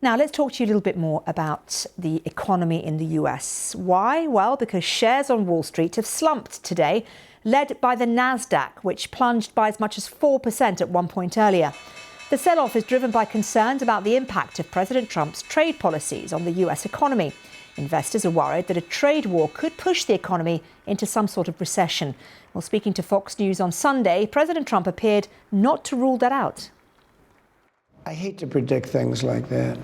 Now, let's talk to you a little bit more about the economy in the US. Why? Well, because shares on Wall Street have slumped today, led by the Nasdaq, which plunged by as much as 4% at one point earlier. The sell-off is driven by concerns about the impact of President Trump's trade policies on the US economy. Investors are worried that a trade war could push the economy into some sort of recession. Well, speaking to Fox News on Sunday, President Trump appeared not to rule that out. I hate to predict things like that.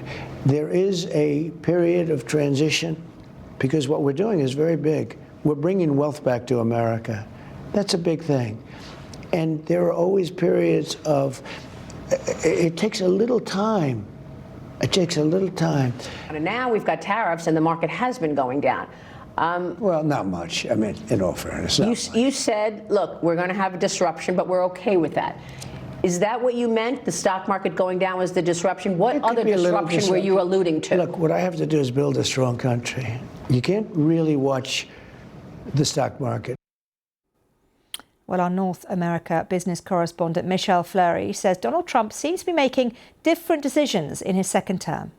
There is a period of transition because what we're doing is very big. We're bringing wealth back to America. That's a big thing. And there are always periods of, it takes a little time. It takes a little time. And now we've got tariffs and the market has been going down. Well, not much. I mean, in all fairness. You said, look, we're going to have a disruption, but we're okay with that. Is that what you meant? The stock market going down was the disruption? What other disruption were you alluding to? Look, what I have to do is build a strong country. You can't really watch the stock market. Well, our North America business correspondent Michelle Fleury says Donald Trump seems to be making different decisions in his second term.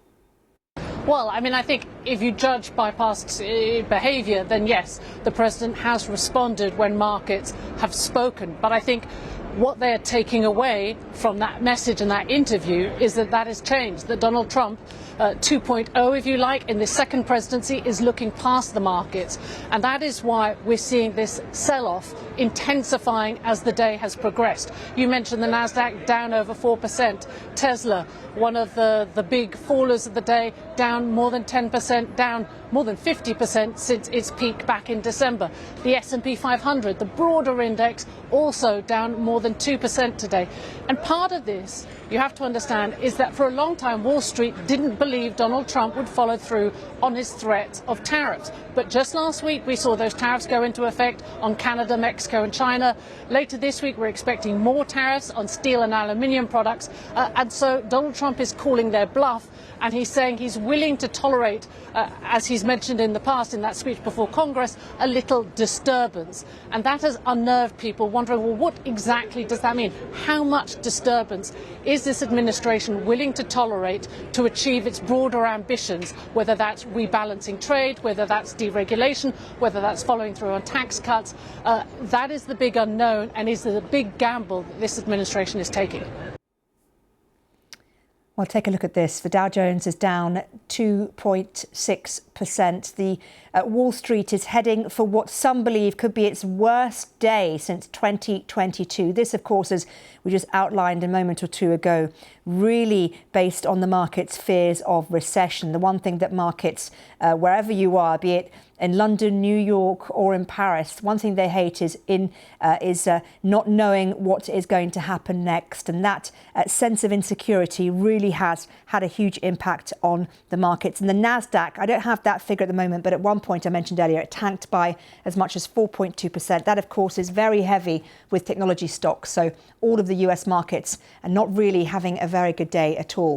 Well, I mean, I think if you judge by past behaviour, then yes, the president has responded when markets have spoken. But I think what they're taking away from that message and that interview is that that has changed, that Donald Trump 2.0, if you like, in the second presidency is looking past the markets. And that is why we're seeing this sell-off intensifying as the day has progressed. You mentioned the Nasdaq down over 4%. Tesla, one of the big fallers of the day, down more than 10%, down more than 50% since its peak back in December. The S&P 500, the broader index, also down more than 2% today. And part of this, you have to understand, is that for a long time Wall Street didn't believe Donald Trump would follow through on his threat of tariffs. But just last week we saw those tariffs go into effect on Canada, Mexico and China. Later this week we're expecting more tariffs on steel and aluminium products. And so Donald Trump is calling their bluff, and he's saying he's willing to tolerate, as he's mentioned in the past in that speech before Congress, a little disturbance. And that has unnerved people wondering, well, what exactly does that mean? How much disturbance is this administration willing to tolerate to achieve its broader ambitions, whether that's rebalancing trade, whether that's deregulation, whether that's following through on tax cuts? That is the big unknown and is the big gamble that this administration is taking. Well, take a look at this. The Dow Jones is down 2.6%. The Wall Street is heading for what some believe could be its worst day since 2022. This, of course, as we just outlined a moment or two ago, really based on the market's fears of recession. The one thing that markets, wherever you are, be it in London, New York or in Paris, one thing they hate is not knowing what is going to happen next. And that sense of insecurity really has had a huge impact on the markets. And the Nasdaq, I don't have that figure at the moment, but at one point I mentioned earlier, it tanked by as much as 4.2%. That, of course, is very heavy with technology stocks. So all of the US markets are not really having a very good day at all.